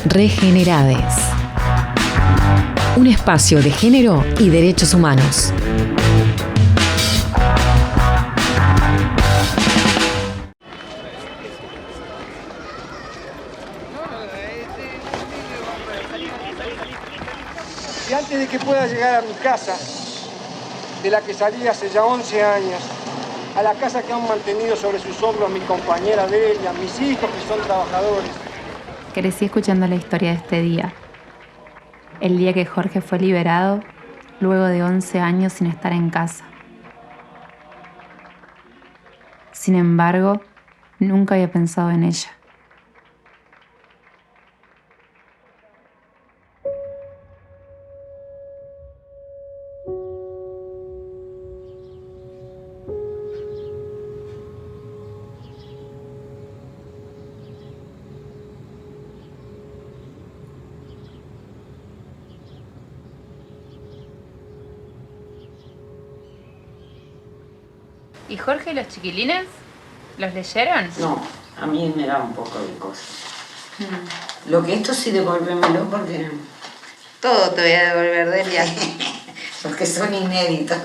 Regenerades. Un espacio de género y derechos humanos. Y antes de que pueda llegar a mi casa, de la que salí hace ya 11 años, a la casa que han mantenido sobre sus hombros mi compañera Delia, mis hijos que son trabajadores. Crecí escuchando la historia de este día. El día que Jorge fue liberado, luego de 11 años sin estar en casa. Sin embargo, nunca había pensado en ella. ¿Y Jorge y los chiquilines? ¿Los leyeron? No, a mí me da un poco de cosa. Lo que esto sí devuélvemelo porque... Todo te voy a devolver, Delia. Porque son inéditos.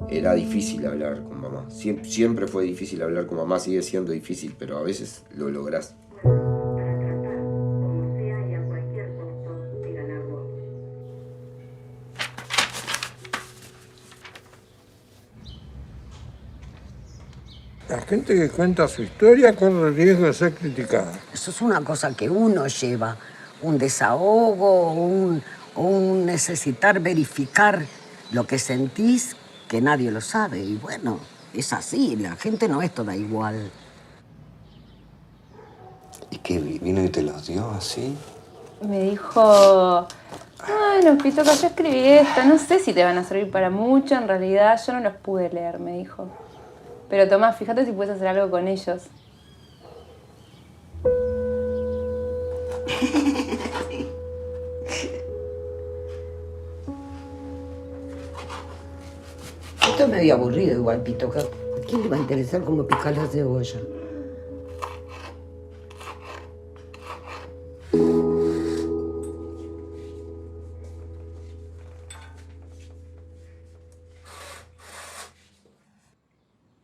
Era difícil hablar con mamá. Siempre fue difícil hablar con mamá, sigue siendo difícil, pero a veces lo lográs. La gente que cuenta su historia corre el riesgo de ser criticada. Eso es una cosa que uno lleva, un desahogo, un necesitar verificar lo que sentís, que nadie lo sabe. Y bueno, es así, la gente no es toda igual. ¿Y qué vino y te los dio así? Me dijo, bueno, Pitoca, yo escribí esto, no sé si te van a servir para mucho, en realidad yo no los pude leer, me dijo. Pero Tomás, fíjate si puedes hacer algo con ellos. Esto es medio aburrido igual, Pitoca. ¿A quién le va a interesar cómo picar la cebolla?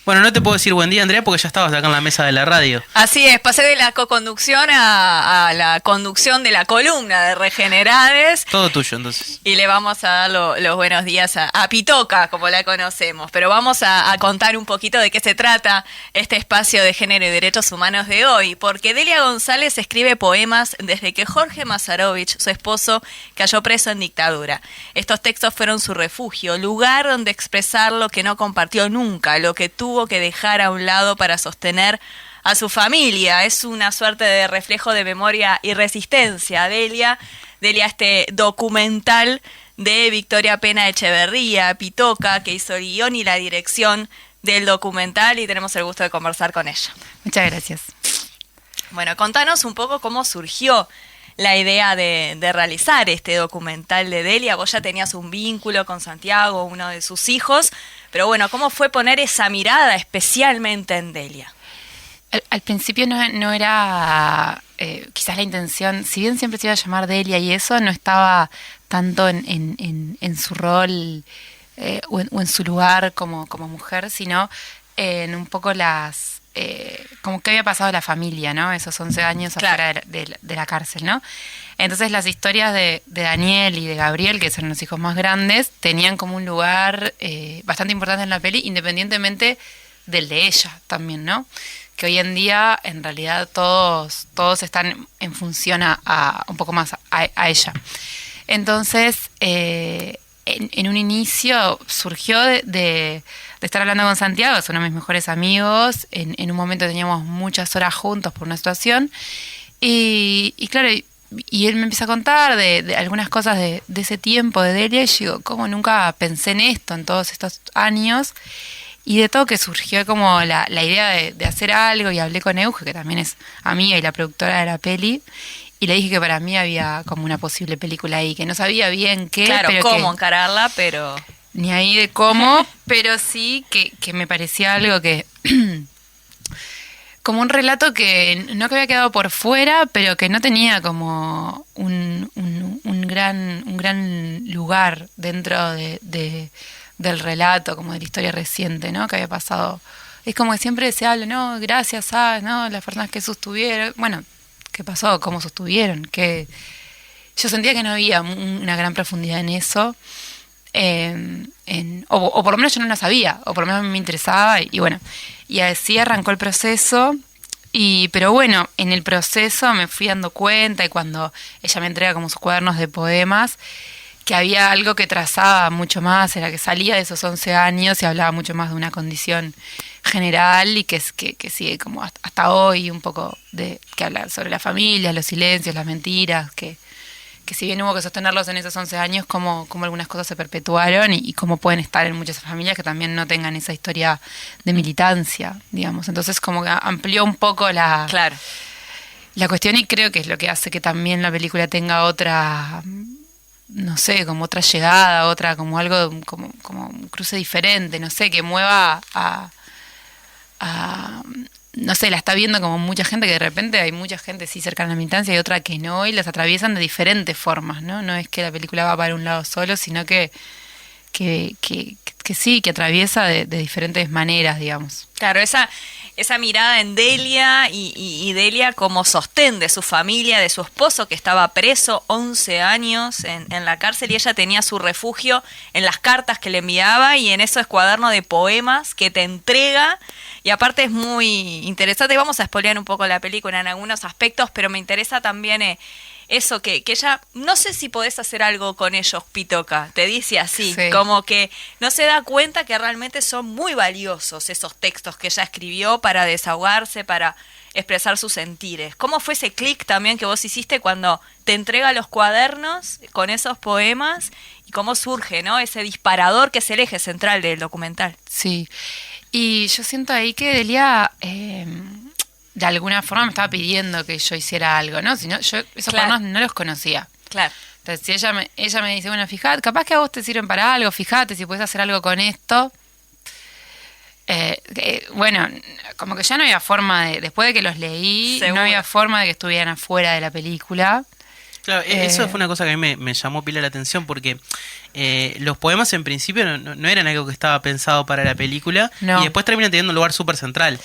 Bueno, no te puedo decir buen día, Andrea, porque ya estabas acá en la mesa de la radio. Así es, pasé de la co-conducción a la conducción de la columna de Regenerades. Todo tuyo, entonces. Y le vamos a dar los buenos días a Pitoca, como la conocemos. Pero vamos a contar un poquito de qué se trata este espacio de género y derechos humanos de hoy. Porque Delia González escribe poemas desde que Jorge Masarovich, su esposo, cayó preso en dictadura. Estos textos fueron su refugio, lugar donde expresar lo que no compartió nunca, lo que tuvo que dejar a un lado para sostener a su familia. Es una suerte de reflejo de memoria y resistencia. Delia, este documental de Victoria Pena Echeverría, Pitoca, que hizo el guión y la dirección del documental, y tenemos el gusto de conversar con ella. Muchas gracias. Bueno, contanos un poco cómo surgió la idea de realizar este documental de Delia. Vos ya tenías un vínculo con Santiago, uno de sus hijos, pero bueno, ¿cómo fue poner esa mirada especialmente en Delia? Al principio no era quizás la intención, si bien siempre se iba a llamar Delia y eso, no estaba tanto en su rol o en su lugar como mujer, sino en un poco como que había pasado la familia, ¿no? Esos 11 años Claro. afuera de la cárcel, ¿no? Entonces las historias de Daniel y de Gabriel, que son los hijos más grandes, tenían como un lugar bastante importante en la peli, independientemente del de ella también, ¿no? Que hoy en día, en realidad, todos están en función a un poco más a ella. Entonces, en un inicio surgió de estar hablando con Santiago, es uno de mis mejores amigos. En un momento teníamos muchas horas juntos por una situación. Y claro, y él me empieza a contar de algunas cosas de ese tiempo de Delia. Y yo digo, ¿cómo nunca pensé en esto en todos estos años? Y de todo que surgió como la idea de hacer algo, y hablé con Euge, que también es amiga y la productora de la peli, y le dije que para mí había como una posible película ahí, que no sabía bien qué. Claro, pero cómo encararla, pero... ni ahí de cómo, pero sí que me parecía algo que... como un relato que no que había quedado por fuera, pero que no tenía como un gran lugar dentro del relato, como de la historia reciente, ¿no? Que había pasado. Es como que siempre se habla, ¿no? Gracias a, ¿no? Las personas que sostuvieron. Bueno, ¿qué pasó? ¿Cómo sostuvieron? Que yo sentía que no había una gran profundidad en eso. O por lo menos yo no la sabía, o por lo menos me interesaba, y bueno, y así arrancó el proceso. Pero bueno, en el proceso me fui dando cuenta, y cuando ella me entrega como sus cuadernos de poemas, que había algo que trazaba mucho más, era que salía de esos 11 años y hablaba mucho más de una condición general, y que sigue como hasta hoy, un poco que habla sobre la familia, los silencios, las mentiras, que si bien hubo que sostenerlos en esos 11 años, cómo algunas cosas se perpetuaron y cómo pueden estar en muchas familias que también no tengan esa historia de militancia, digamos. Entonces como que amplió un poco la cuestión, y creo que es lo que hace que también la película tenga otra, no sé, como otra llegada, otra como algo, como un cruce diferente, no sé, que mueva a no sé, la está viendo como mucha gente, que de repente hay mucha gente sí cercana a la militancia y otra que no, y las atraviesan de diferentes formas, ¿no? No es que la película va para un lado solo, sino que sí, que atraviesa de diferentes maneras, digamos. Claro, esa mirada en Delia y Delia como sostén de su familia, de su esposo que estaba preso 11 años en la cárcel, y ella tenía su refugio en las cartas que le enviaba y en esos cuadernos de poemas que te entrega. Y aparte es muy interesante, vamos a spoilear un poco la película en algunos aspectos, pero me interesa también eso, que ella, no sé si podés hacer algo con ellos, Pitoca, te dice así, sí. Como que no se da cuenta que realmente son muy valiosos esos textos que ella escribió para desahogarse, para expresar sus sentires. ¿Cómo fue ese clic también que vos hiciste cuando te entrega los cuadernos con esos poemas y cómo surge, ¿no? Ese disparador que es el eje central del documental? Sí, y yo siento ahí que Delia de alguna forma me estaba pidiendo que yo hiciera algo, ¿no? Si no, yo esos cuadernos no los conocía. Claro. Entonces, si ella me dice, bueno, fíjate, capaz que a vos te sirven para algo, fíjate si puedes hacer algo con esto. Bueno, como que ya no había forma después de que los leí, Seguro. no había forma de que estuvieran afuera de la película. Claro, eso fue una cosa que a mí me llamó pila la atención, porque los poemas en principio no eran algo que estaba pensado para la película, No. y después terminan teniendo un lugar súper central.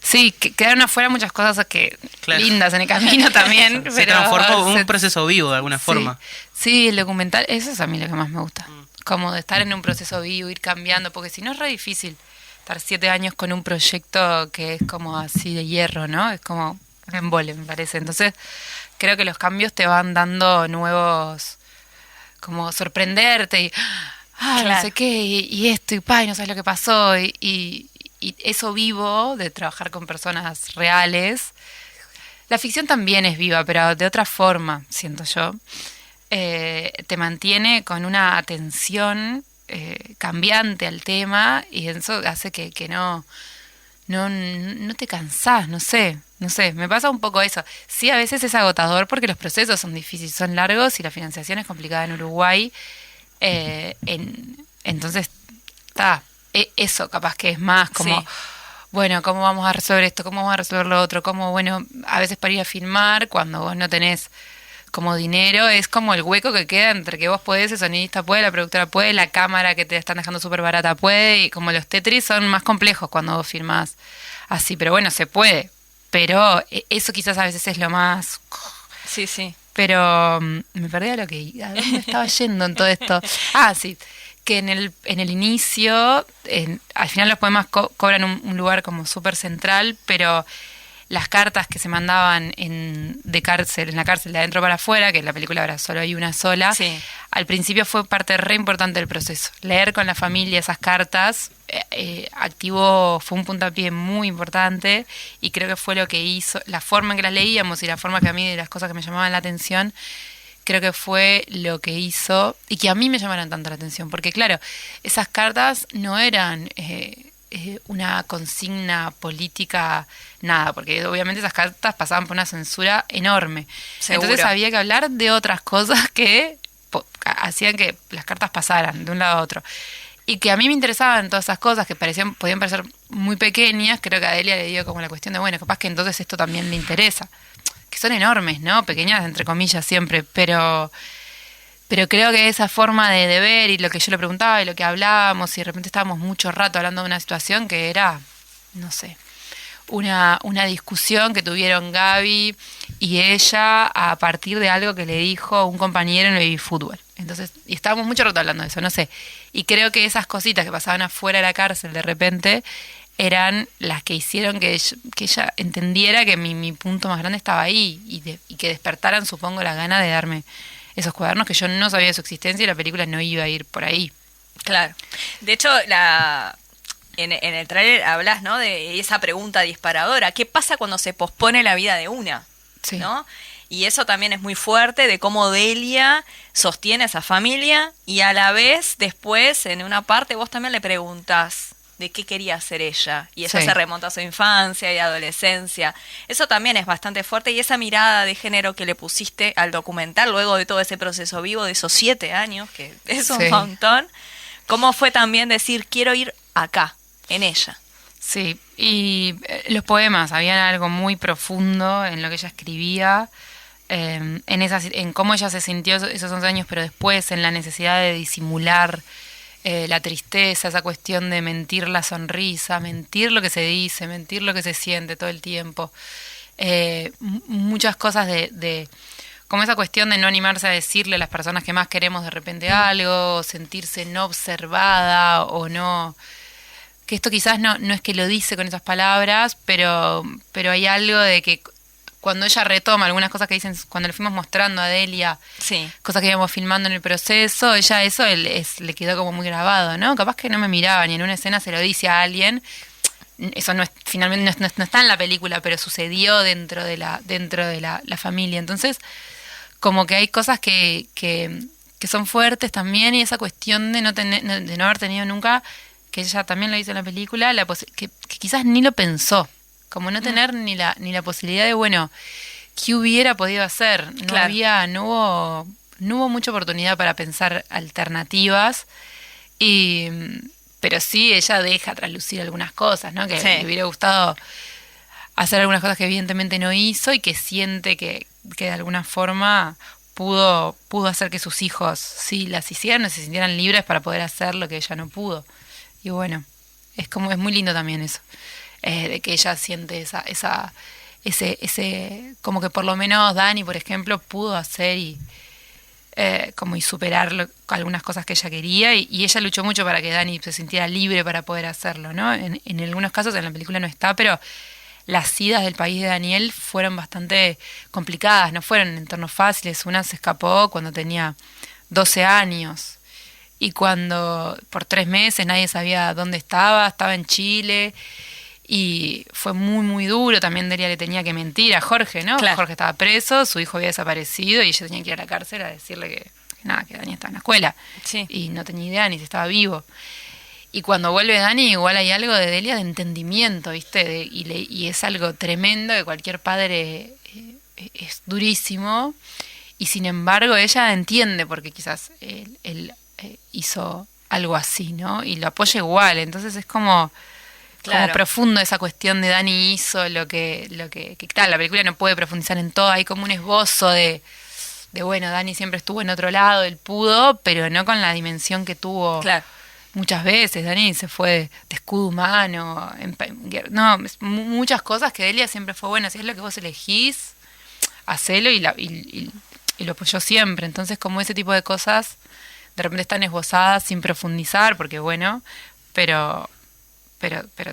Sí, quedaron afuera muchas cosas que lindas en el camino también. Se transformó en un proceso vivo de alguna forma. Sí, el documental, eso es a mí lo que más me gusta. Como de estar en un proceso vivo, ir cambiando, porque si no es re difícil estar 7 años con un proyecto que es como así de hierro, ¿no? Es como un embole, me parece. Entonces, creo que los cambios te van dando nuevos, como sorprenderte y, no sé qué, y esto, y no sabes lo que pasó, y eso vivo de trabajar con personas reales. La ficción también es viva, pero de otra forma, siento yo. Te mantiene con una atención cambiante al tema, y eso hace que no te cansás, no sé, me pasa un poco eso. Sí, a veces es agotador porque los procesos son difíciles, son largos y la financiación es complicada en Uruguay. Entonces, eso capaz que es más como, bueno, ¿cómo vamos a resolver esto? ¿Cómo vamos a resolver lo otro? ¿Cómo, bueno, a veces para ir a filmar, cuando vos no tenés como dinero, es como el hueco que queda entre que vos podés, el sonidista puede, la productora puede, la cámara que te están dejando súper barata puede, y como los Tetris son más complejos cuando vos filmás así, pero bueno, se puede. Pero eso quizás a veces es lo más... Sí, sí. Pero me perdí a dónde estaba yendo en todo esto. Sí, que en el inicio, al final los poemas cobran un lugar como súper central, pero las cartas que se mandaban en la cárcel de adentro para afuera, que en la película ahora solo hay una sola, al principio fue parte re importante del proceso. Leer con la familia esas cartas fue un puntapié muy importante, y creo que fue lo que hizo, la forma en que las leíamos y la forma que a mí, de las cosas que me llamaban la atención, creo que fue lo que hizo, y que a mí me llamaron tanto la atención, porque claro, esas cartas no eran una consigna política, nada, porque obviamente esas cartas pasaban por una censura enorme. Seguro. Entonces había que hablar de otras cosas que hacían que las cartas pasaran de un lado a otro. Y que a mí me interesaban todas esas cosas que podían parecer muy pequeñas. Creo que a Delia le dio como la cuestión de, bueno, capaz que entonces esto también le interesa. Que son enormes, ¿no? Pequeñas, entre comillas, siempre. Pero creo que esa forma de ver y lo que yo le preguntaba y lo que hablábamos, y de repente estábamos mucho rato hablando de una situación que era, no sé, una discusión que tuvieron Gaby y ella a partir de algo que le dijo un compañero en el baby fútbol. Entonces, y estábamos mucho rato hablando de eso, no sé. Y creo que esas cositas que pasaban afuera de la cárcel de repente eran las que hicieron que ella entendiera que mi punto más grande estaba ahí y que despertaran, supongo, la gana de darme esos cuadernos que yo no sabía de su existencia y la película no iba a ir por ahí. Claro. De hecho, en el tráiler hablas, ¿no?, de esa pregunta disparadora. ¿Qué pasa cuando se pospone la vida de una? Sí. ¿No? Y eso también es muy fuerte de cómo Delia sostiene a esa familia y a la vez después en una parte vos también le preguntás de qué quería hacer ella. Y ella se remonta a su infancia y adolescencia. Eso también es bastante fuerte y esa mirada de género que le pusiste al documental luego de todo ese proceso vivo de esos 7 años, que es un montón. ¿Cómo fue también decir quiero ir acá, en ella? Sí, y los poemas, habían algo muy profundo en lo que ella escribía, en cómo ella se sintió esos 11 años, pero después en la necesidad de disimular la tristeza, esa cuestión de mentir la sonrisa, mentir lo que se dice, mentir lo que se siente todo el tiempo. Muchas cosas de como esa cuestión de no animarse a decirle a las personas que más queremos de repente algo, sentirse no observada o no... Que esto quizás no es que lo dice con esas palabras, pero hay algo de que cuando ella retoma algunas cosas que dicen, cuando le fuimos mostrando a Delia, cosas que íbamos filmando en el proceso, ella eso le quedó como muy grabado, ¿no? Capaz que no me miraba ni en una escena se lo dice a alguien. Eso finalmente no está en la película, pero sucedió dentro de la familia. Entonces, como que hay cosas que son fuertes también, y esa cuestión de no haber tenido nunca, que ella también lo dice en la película, que quizás ni lo pensó, como no tener ni la posibilidad de, bueno, ¿qué hubiera podido hacer? No hubo mucha oportunidad para pensar alternativas, pero sí ella deja traslucir algunas cosas, ¿no? Que le hubiera gustado hacer algunas cosas que evidentemente no hizo y que siente que de alguna forma pudo hacer que sus hijos sí las hicieran, se sintieran libres para poder hacer lo que ella no pudo. Y bueno, es muy lindo también eso, de que ella siente ese como que por lo menos Dani, por ejemplo, pudo hacer y superar algunas cosas que ella quería, y ella luchó mucho para que Dani se sintiera libre para poder hacerlo, ¿no? En algunos casos en la película no está, pero las idas del país de Daniel fueron bastante complicadas, no fueron en entornos fáciles. Una se escapó cuando tenía 12 años. Y cuando por 3 meses nadie sabía dónde estaba en Chile, y fue muy, muy duro. También Delia le tenía que mentir a Jorge, ¿no? Claro. Jorge estaba preso, su hijo había desaparecido y ella tenía que ir a la cárcel a decirle que Dani estaba en la escuela. Sí. Y no tenía idea ni si estaba vivo. Y cuando vuelve Dani, igual hay algo de Delia de entendimiento, ¿viste? Y es algo tremendo que cualquier padre es durísimo. Y sin embargo ella entiende porque quizás él hizo algo así, ¿no? Y lo apoya igual. Entonces es como profundo esa cuestión de Dani hizo lo que claro, la película no puede profundizar en todo. Hay como un esbozo de bueno, Dani siempre estuvo en otro lado, él pudo, pero no con la dimensión que tuvo muchas veces. Dani se fue de escudo humano, muchas cosas que Delia siempre fue buena. Si es lo que vos elegís, hacelo, y lo apoyó siempre. Entonces, como ese tipo de cosas de repente están esbozadas sin profundizar, porque bueno, pero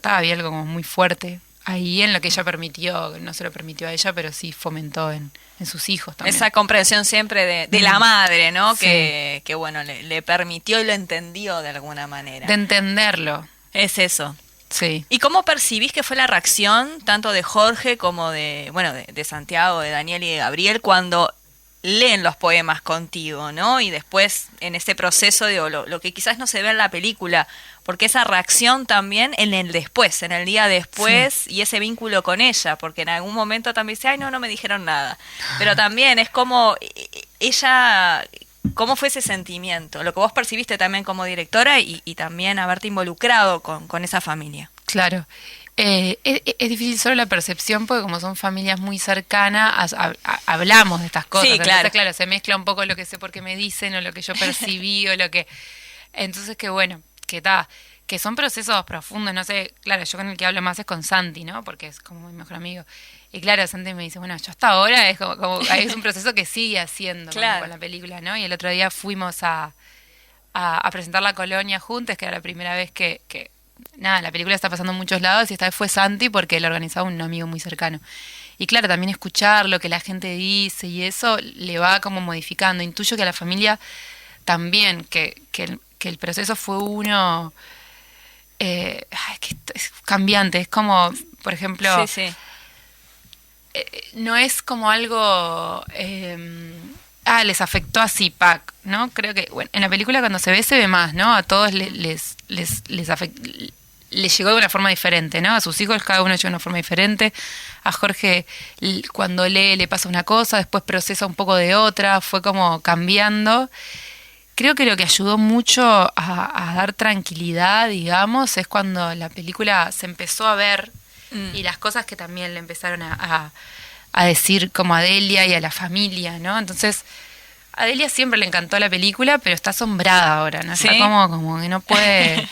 había algo como muy fuerte ahí en lo que ella permitió, no se lo permitió a ella, pero sí fomentó en sus hijos también. Esa comprensión siempre de la madre, ¿no? Sí. Que bueno, le permitió y lo entendió de alguna manera. De entenderlo. Es eso. Sí. ¿Y cómo percibís que fue la reacción tanto de Jorge como de Santiago, de Daniel y de Gabriel cuando leen los poemas contigo, ¿no? Y después en ese proceso, lo que quizás no se ve en la película, porque esa reacción también en el después, en el día después, y ese vínculo con ella, porque en algún momento también dice, no me dijeron nada. Pero también es como ella ¿Cómo fue ese sentimiento? Lo que vos percibiste también como directora y también haberte involucrado con esa familia. Claro. Es difícil solo la percepción porque como son familias muy cercanas, hablamos de estas cosas. Sí, Entonces, claro. claro, se mezcla un poco lo que sé porque me dicen o lo que yo percibí o lo que... Entonces, que bueno, que son procesos profundos, no sé, claro, yo con el que hablo más es con Santi, ¿no? Porque es como mi mejor amigo. Y claro, Santi me dice, bueno, yo hasta ahora es como es un proceso que sigue haciendo Claro. con la película, ¿no? Y el otro día fuimos a presentar La Colonia juntos, que era la primera vez que nada, la película está pasando en muchos lados y esta vez fue Santi porque lo organizaba un amigo muy cercano. Y claro, también escuchar lo que la gente dice y eso le va como modificando. Intuyo que a la familia también, que el proceso fue uno... es cambiante, es como, por ejemplo... Sí, sí. No es como algo... les afectó así, Pac, ¿no? Creo que, bueno, en la película cuando se ve más, ¿no? A todos les llegó de una forma diferente, ¿no? A sus hijos cada uno llegó de una forma diferente. A Jorge cuando lee le pasa una cosa, después procesa un poco de otra, fue como cambiando. Creo que lo que ayudó mucho a dar tranquilidad, digamos, es cuando la película se empezó a ver y las cosas que también le empezaron a decir como a Delia y a la familia, ¿no? Entonces, a Delia siempre le encantó la película, pero está asombrada ahora, ¿no? Está ¿Sí? como que no puede...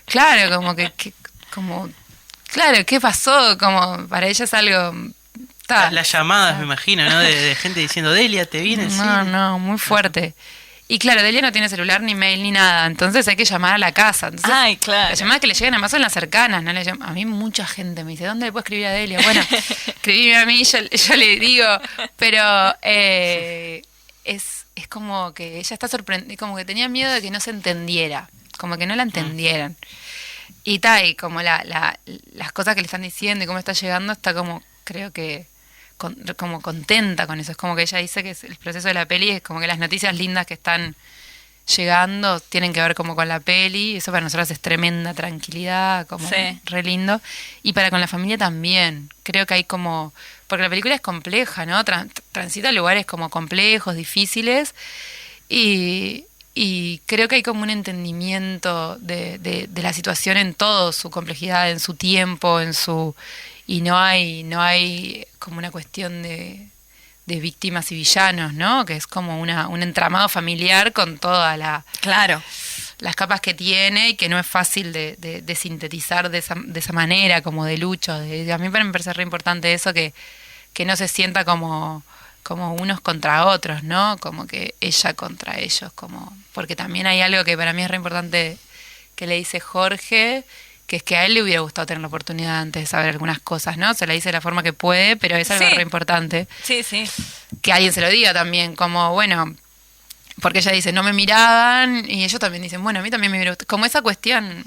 Claro, claro, ¿qué pasó? Como para ella es algo... Las llamadas, me imagino, ¿no? De gente diciendo, Delia, ¿te vienes? No, muy fuerte. Y claro, Delia no tiene celular, ni mail, ni nada. Entonces hay que llamar a la casa. Entonces, Ay, claro. las llamadas que le llegan además son las cercanas. ¿No? A mí mucha gente me dice, ¿dónde le puedo escribir a Delia? Bueno, escribirme a mí, yo le digo. Pero es como que ella está sorprendida, como que tenía miedo de que no se entendiera. Como que no la entendieran. Y como las cosas que le están diciendo y cómo está llegando, está como, creo que... como contenta con eso. Es como que ella dice que el proceso de la peli es como que las noticias lindas que están llegando tienen que ver como con la peli. Eso para nosotros es tremenda tranquilidad, como Sí. re lindo. Y para con la familia también. Creo que hay como... Porque la película es compleja, ¿no? Transita lugares como complejos, difíciles. Y creo que hay como un entendimiento de la situación en todo su complejidad, en su tiempo, y no hay como una cuestión de víctimas y villanos, ¿no? Que es como un entramado familiar con todas Claro. las capas que tiene y que no es fácil de sintetizar de esa manera, como de lucha. A mí me parece re importante eso, que no se sienta como unos contra otros, ¿no? Como que ella contra ellos, porque también hay algo que para mí es re importante que le dice Jorge, que es que a él le hubiera gustado tener la oportunidad antes de saber algunas cosas, ¿no? Se la dice de la forma que puede, pero es algo Sí. re importante. Sí, sí. Que alguien se lo diga también, como, bueno, porque ella dice, no me miraban, y ellos también dicen, bueno, a mí también me hubiera gustado. Como esa cuestión,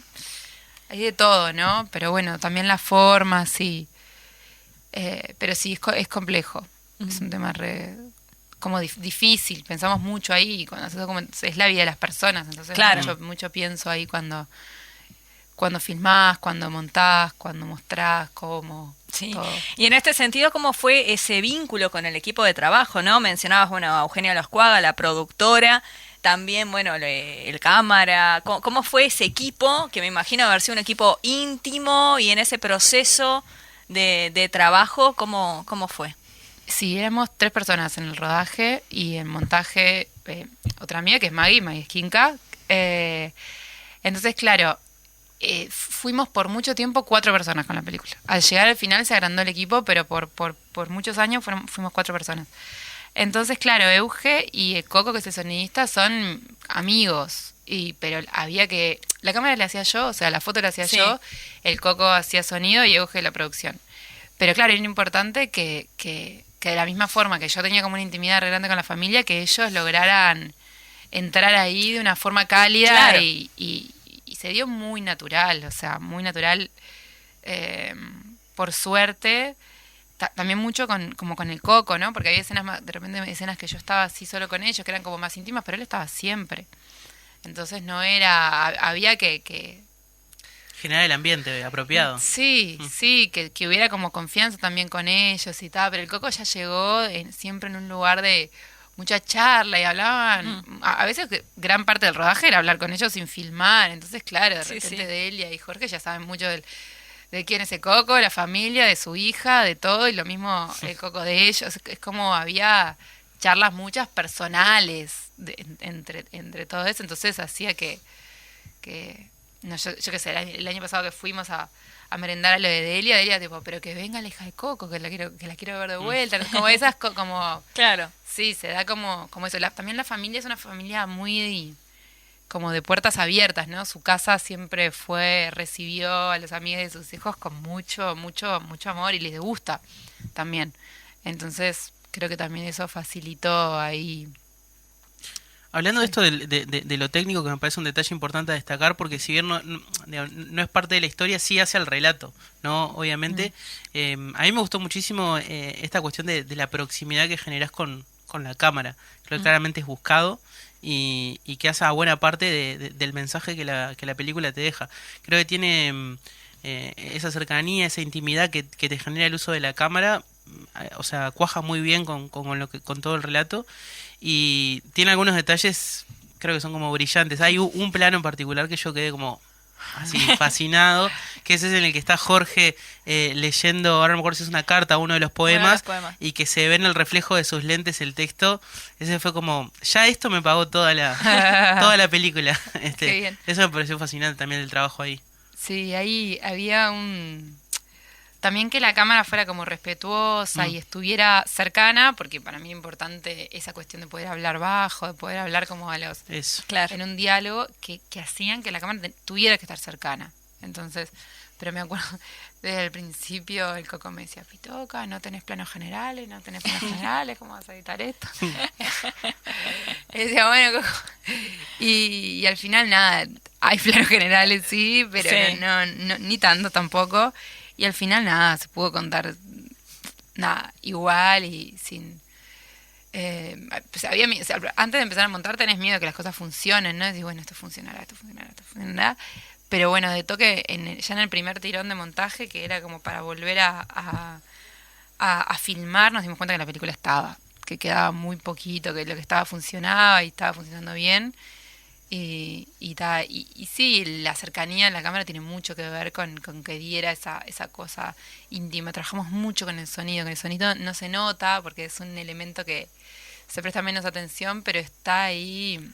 hay de todo, ¿no? Pero bueno, también la forma, sí. Pero sí, es complejo. Es un tema como difícil. Pensamos mucho ahí, y cuando es la vida de las personas, entonces Claro. mucho pienso ahí cuando filmás, cuando montás, cuando mostrás, cómo... Sí. todo. Y en este sentido, ¿cómo fue ese vínculo con el equipo de trabajo, no? Mencionabas, bueno, a Eugenia Loscuaga, la productora, también, bueno, el cámara. ¿Cómo fue ese equipo? Que me imagino haber sido un equipo íntimo, y en ese proceso de trabajo, ¿cómo fue? Sí, éramos 3 personas en el rodaje y en montaje, otra amiga que es Maggie Esquinca. Entonces, claro, fuimos por mucho tiempo 4 personas con la película. Al llegar al final se agrandó el equipo, pero por muchos años fuimos 4 personas. Entonces, claro, Euge y el Coco, que es el sonidista, son amigos. Pero había que... La cámara la hacía yo, o sea, la foto la hacía Sí. yo, el Coco hacía sonido y Euge la producción. Pero claro, era importante que de la misma forma que yo tenía como una intimidad re grande con la familia, que ellos lograran entrar ahí de una forma cálida. Claro. Y se dio muy natural, o sea, muy natural, por suerte. También mucho como con el Coco, ¿no? Porque había escenas, de repente escenas que yo estaba así solo con ellos, que eran como más íntimas, pero él estaba siempre. Entonces había que Generar el ambiente apropiado. Sí, sí, que hubiera como confianza también con ellos y tal, pero el Coco ya llegó siempre en un lugar de mucha charla y hablaban. A veces gran parte del rodaje era hablar con ellos sin filmar. Entonces, claro, de repente Delia y Jorge ya saben mucho de quién es el Coco, de la familia, de su hija, de todo, y lo mismo el Coco de ellos. Es como había charlas muchas personales entre todo eso, entonces hacía que no, yo qué sé, el año pasado que fuimos a merendar a lo de Delia tipo, pero que venga la hija de Coco, que la quiero ver de vuelta, como esas, como... Claro. Sí, se da como eso. También la familia es una familia muy como de puertas abiertas, ¿no? Su casa siempre recibió a los amigos de sus hijos con mucho, mucho, mucho amor y les gusta también. Entonces, creo que también eso facilitó ahí. Hablando de esto de lo técnico, que me parece un detalle importante a destacar, porque si bien no es parte de la historia, sí hace al relato, ¿no? Obviamente. A mí me gustó muchísimo esta cuestión de la proximidad que generás con la cámara. Creo que claramente es buscado y que hace a buena parte del mensaje que la película te deja. Creo que tiene esa cercanía, esa intimidad que te genera el uso de la cámara. O sea, cuaja muy bien con todo el relato, y tiene algunos detalles, creo que son como brillantes. Hay un plano en particular que yo quedé como así fascinado, que ese es en el que está Jorge leyendo, ahora no me acuerdo si es una carta, uno de los poemas, y que se ve en el reflejo de sus lentes el texto. Ese fue como, ya esto me pagó toda la película. Qué bien. Eso me pareció fascinante también, el trabajo ahí. Sí, ahí había también que la cámara fuera como respetuosa y estuviera cercana, porque para mí es importante esa cuestión de poder hablar bajo, de poder hablar como en un diálogo, que hacían que la cámara tuviera que estar cercana. Entonces, pero me acuerdo, desde el principio el Coco me decía, Pitoca, no tenés planos generales, ¿cómo vas a editar esto? Y decía, bueno, Coco. Y al final nada, hay planos generales, sí, pero no, ni tanto tampoco. Y al final nada, se pudo contar nada igual y sin... antes de empezar a montar tenés miedo que las cosas funcionen, ¿no? Decís, bueno, esto funcionará. Pero bueno, de toque, ya en el primer tirón de montaje, que era como para volver a filmar, nos dimos cuenta que la película estaba, que quedaba muy poquito, que lo que estaba funcionaba y estaba funcionando bien. Y sí, la cercanía en la cámara tiene mucho que ver con que diera esa cosa íntima. Trabajamos mucho con el sonido, no se nota porque es un elemento que se presta menos atención, pero está ahí,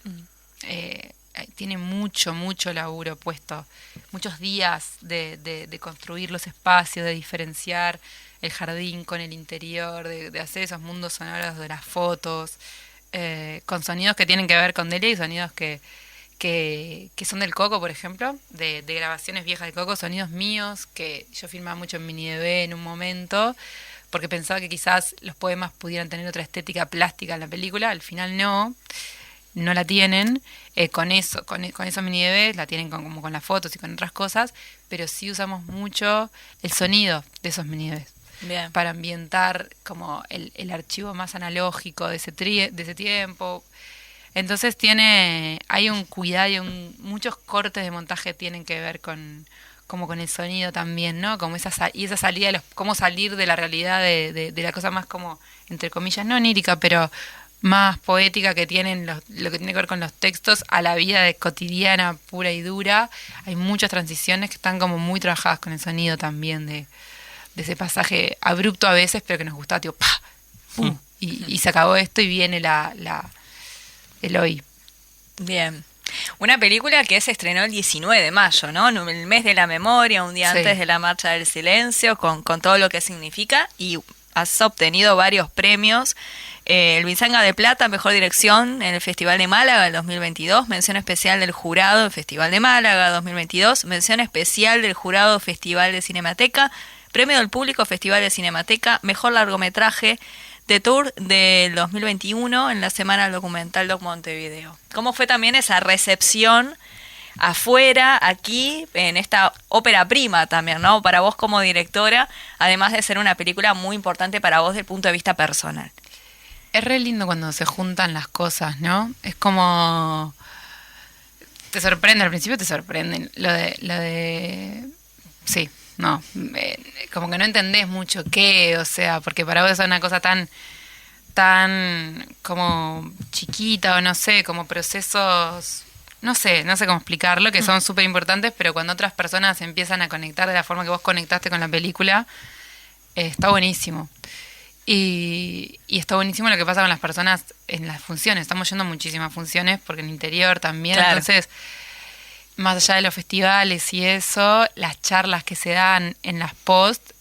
tiene mucho laburo puesto, muchos días de construir los espacios, de diferenciar el jardín con el interior, de hacer esos mundos sonoros de las fotos, con sonidos que tienen que ver con Delia y sonidos que son del Coco, por ejemplo, de grabaciones viejas de Coco, sonidos míos, que yo filmaba mucho en Mini DV en un momento, porque pensaba que quizás los poemas pudieran tener otra estética plástica en la película. Al final no la tienen. Con esos Mini DV la tienen como con las fotos y con otras cosas, pero sí usamos mucho el sonido de esos Mini DVs. Bien. Para ambientar como el archivo más analógico de ese tiempo. Entonces hay un cuidado y muchos cortes de montaje tienen que ver con el sonido también, ¿no? Como esa salida, cómo salir de la realidad de la cosa más como, entre comillas, no onírica, pero más poética que tienen lo que tiene que ver con los textos a la vida cotidiana, pura y dura. Hay muchas transiciones que están como muy trabajadas con el sonido también de ese pasaje abrupto a veces, pero que nos gustaba, tipo, ¡pah! ¡Pum! Y se acabó esto y viene el hoy. Bien. Una película que se estrenó el 19 de mayo, ¿no? El mes de la memoria, un día antes de la Marcha del Silencio, con todo lo que significa, y has obtenido varios premios. El Bizanga de Plata, Mejor Dirección en el Festival de Málaga del 2022, mención especial del jurado del Festival de Málaga 2022, mención especial del jurado Festival de Cinemateca, premio del público Festival de Cinemateca, mejor largometraje de Tour del 2021 en la Semana Documental Doc Montevideo. ¿Cómo fue también esa recepción afuera, aquí, en esta ópera prima también, ¿no? Para vos como directora, además de ser una película muy importante para vos desde el punto de vista personal. Es re lindo cuando se juntan las cosas, ¿no? Es como... Te sorprende, al principio te sorprenden. Lo de... Sí, no. Como que no entendés mucho qué, o sea, porque para vos es una cosa tan tan como chiquita o no sé, como procesos, no sé cómo explicarlo, que son súper importantes, pero cuando otras personas empiezan a conectar de la forma que vos conectaste con la película, está buenísimo. Y está buenísimo lo que pasa con las personas en las funciones. Estamos yendo a muchísimas funciones porque en el interior también, claro. Entonces, más allá de los festivales y eso, las charlas que se dan en las post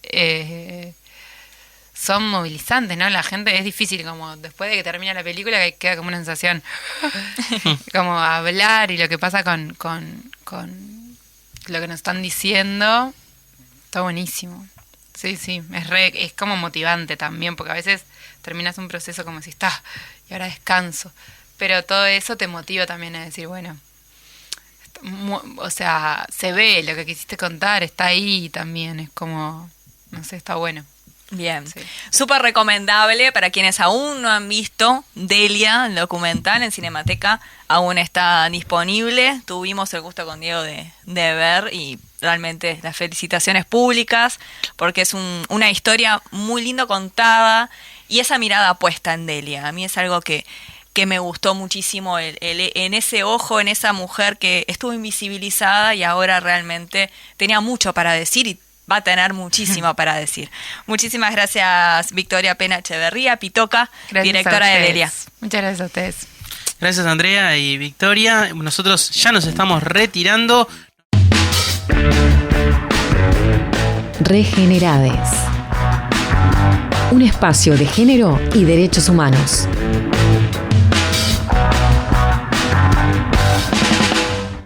son movilizantes, ¿no? La gente, es difícil, como después de que termina la película, que queda como una sensación como hablar, y lo que pasa con lo que nos están diciendo está buenísimo. Sí, es como motivante también, porque a veces terminas un proceso como si está, y ahora descanso. Pero todo eso te motiva también a decir, bueno, o sea, se ve lo que quisiste contar, está ahí también, es como, no sé, está bueno. Bien, sí. Súper recomendable para quienes aún no han visto Delia, el documental en Cinemateca, aún está disponible. Tuvimos el gusto con Diego de ver, y realmente las felicitaciones públicas, porque es una historia muy lindo contada, y esa mirada puesta en Delia, a mí es algo que me gustó muchísimo, en ese ojo, en esa mujer que estuvo invisibilizada y ahora realmente tenía mucho para decir, y va a tener muchísimo para decir. Muchísimas gracias, Victoria Pena Echeverría, Pitoca, directora de Delia. Muchas gracias a ustedes. Gracias, Andrea y Victoria. Nosotros ya nos estamos retirando. Regenerades. Un espacio de género y derechos humanos.